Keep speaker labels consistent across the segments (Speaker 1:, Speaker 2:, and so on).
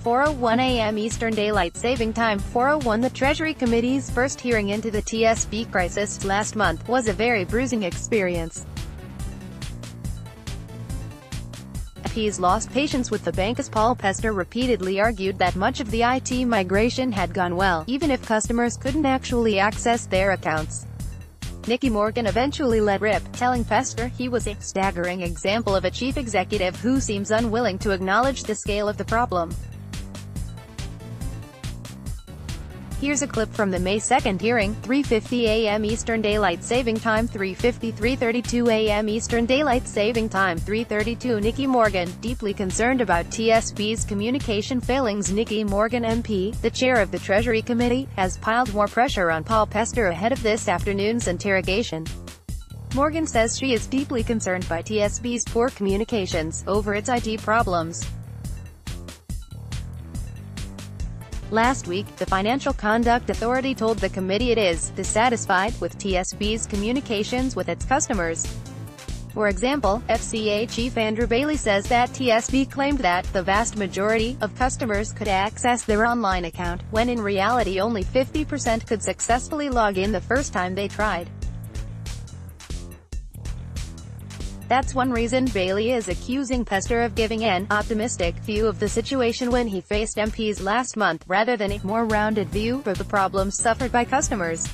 Speaker 1: 4:01 a.m. Eastern Daylight Saving Time. 4:01 The Treasury Committee's first hearing into the TSB crisis last month was a very bruising experience. MPs lost patience with the bank as Paul Pester repeatedly argued that much of the IT migration had gone well, even if customers couldn't actually access their accounts. Nicky Morgan eventually let rip, telling Pester he was a staggering example of a chief executive who seems unwilling to acknowledge the scale of the problem. Here's a clip from the May 2 hearing, 3:50 a.m. Eastern Daylight Saving Time, 3:32 a.m. Eastern Daylight Saving Time, 3:32 Nicky Morgan, deeply concerned about TSB's communication failings. Nicky Morgan MP, the chair of the Treasury Committee, has piled more pressure on Paul Pester ahead of this afternoon's interrogation. Morgan says she is deeply concerned by TSB's poor communications over its IT problems. Last week, the Financial Conduct Authority told the committee it is dissatisfied with TSB's communications with its customers. For example, FCA Chief Andrew Bailey says that TSB claimed that the vast majority of customers could access their online account, when in reality only 50% could successfully log in the first time they tried. That's one reason Bailey is accusing Pester of giving an optimistic view of the situation when he faced MPs last month, rather than a more rounded view of the problems suffered by customers.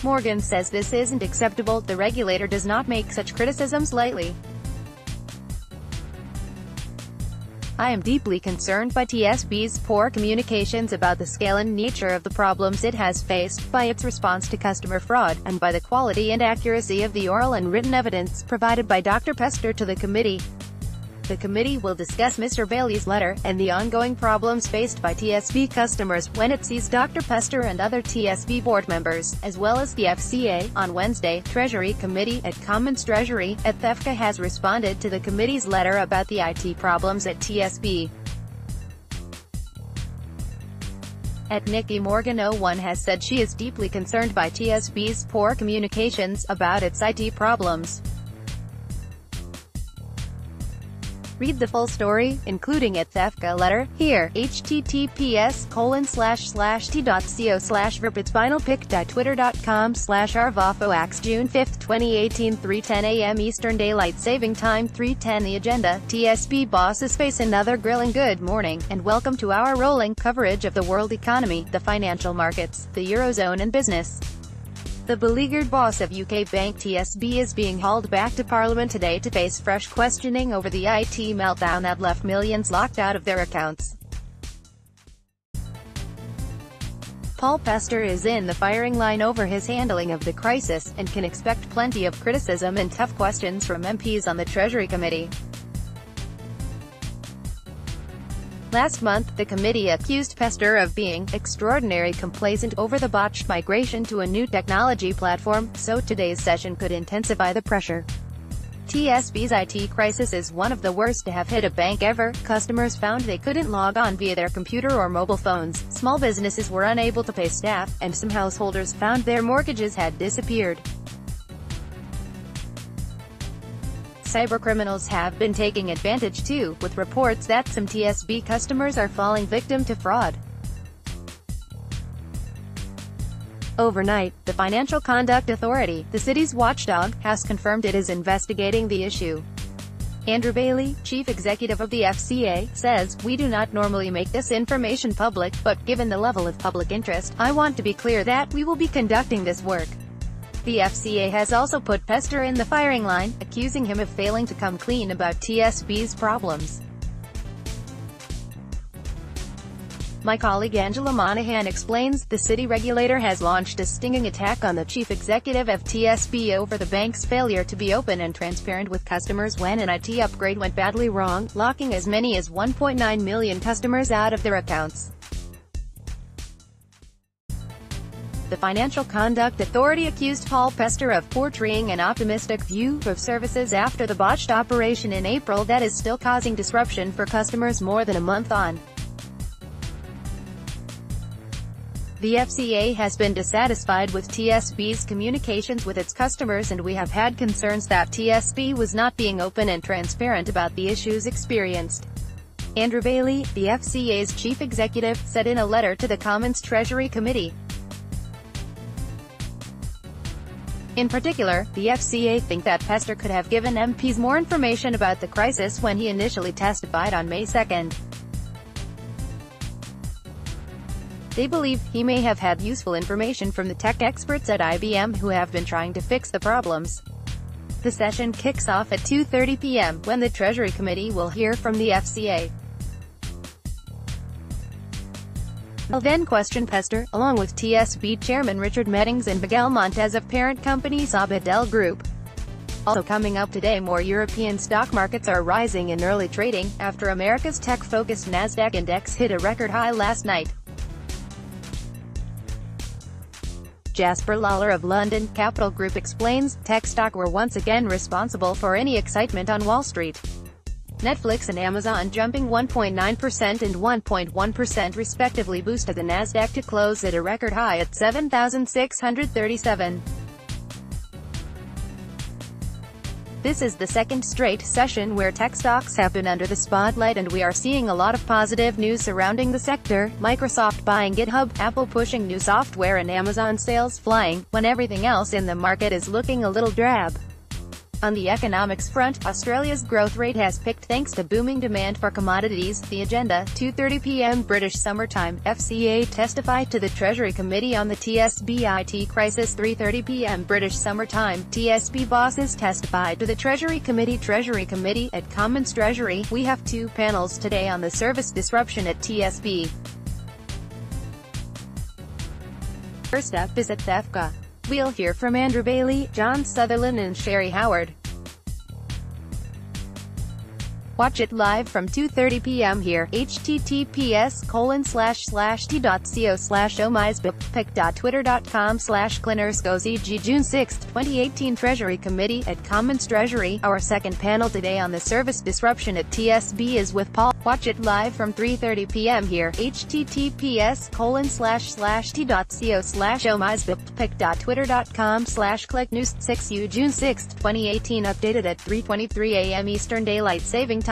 Speaker 1: Morgan says this isn't acceptable. The regulator does not make such criticisms lightly. I am deeply concerned by TSB's poor communications about the scale and nature of the problems it has faced, by its response to customer fraud, and by the quality and accuracy of the oral and written evidence provided by Dr. Pester to the committee. The committee will discuss Mr. Bailey's letter, and the ongoing problems faced by TSB customers, when it sees Dr. Pester and other TSB board members, as well as the FCA, on Wednesday. Treasury Committee at Commons Treasury at THEFCA has responded to the committee's letter about the IT problems at TSB. At Nicky Morgan, 01 has said she is deeply concerned by TSB's poor communications about its IT problems. Read the full story, including at THEFCA letter, here, https://t.co/verbitspinalpic.twitter.com/arvafoax June 5, 2018 3:10 a.m. Eastern Daylight Saving Time 3:10 The agenda, TSB bosses face another grilling. Good morning, and welcome to our rolling coverage of the world economy, the financial markets, the Eurozone and business. The beleaguered boss of UK bank TSB is being hauled back to Parliament today to face fresh questioning over the IT meltdown that left millions locked out of their accounts. Paul Pester is in the firing line over his handling of the crisis, and can expect plenty of criticism and tough questions from MPs on the Treasury Committee. Last month, the committee accused Pester of being extraordinarily complacent over the botched migration to a new technology platform, so today's session could intensify the pressure. TSB's IT crisis is one of the worst to have hit a bank ever. Customers found they couldn't log on via their computer or mobile phones, small businesses were unable to pay staff, and some householders found their mortgages had disappeared. Cybercriminals have been taking advantage too, with reports that some TSB customers are falling victim to fraud. Overnight, the Financial Conduct Authority, the city's watchdog, has confirmed it is investigating the issue. Andrew Bailey, chief executive of the FCA, says, "We do not normally make this information public, but given the level of public interest, I want to be clear that we will be conducting this work." The FCA has also put Pester in the firing line, accusing him of failing to come clean about TSB's problems. My colleague Angela Monahan explains, the city regulator has launched a stinging attack on the chief executive of TSB over the bank's failure to be open and transparent with customers when an IT upgrade went badly wrong, locking as many as 1.9 million customers out of their accounts. The Financial Conduct Authority accused Paul Pester of portraying an optimistic view of services after the botched operation in April that is still causing disruption for customers more than a month on. The FCA has been dissatisfied with TSB's communications with its customers, and we have had concerns that TSB was not being open and transparent about the issues experienced. Andrew Bailey, the FCA's chief executive, said in a letter to the Commons Treasury Committee. In particular, the FCA think that Pester could have given MPs more information about the crisis when he initially testified on May 2. They believe he may have had useful information from the tech experts at IBM who have been trying to fix the problems. The session kicks off at 2:30 p.m., when the Treasury Committee will hear from the FCA. They'll then question Pester, along with TSB Chairman Richard Meddings and Miguel Montes of parent company Sabadell Group. Also coming up today, more European stock markets are rising in early trading, after America's tech-focused Nasdaq index hit a record high last night. Jasper Lawler of London Capital Group explains, tech stock were once again responsible for any excitement on Wall Street. Netflix and Amazon jumping 1.9% and 1.1% respectively boosted the Nasdaq to close at a record high at 7,637. This is the second straight session where tech stocks have been under the spotlight, and we are seeing a lot of positive news surrounding the sector. Microsoft buying GitHub, Apple pushing new software, and Amazon sales flying, when everything else in the market is looking a little drab. On the economics front, Australia's growth rate has picked thanks to booming demand for commodities. The agenda, 2:30 p.m. British Summer Time. FCA testify to the Treasury Committee on the TSB IT crisis. 3:30 p.m. British Summer Time. TSB bosses testify to the Treasury Committee at Commons Treasury. We have two panels today on the service disruption at TSB. First up is at TEFCA. We'll hear from Andrew Bailey, John Sutherland and Sherry Howard. Watch it live from 2:30 p.m. here. https://t.co/omisbpic.twitter.com/clinnerscozy. June 6, 2018 Treasury Committee at Commons Treasury. Our second panel today on the service disruption at TSB is with Paul. Watch it live from 3:30 p.m. here. https://t.co/omisbpic.twitter.com/clicknews. 6 June 6, 2018 updated at 3:23 a.m. Eastern Daylight Saving Time.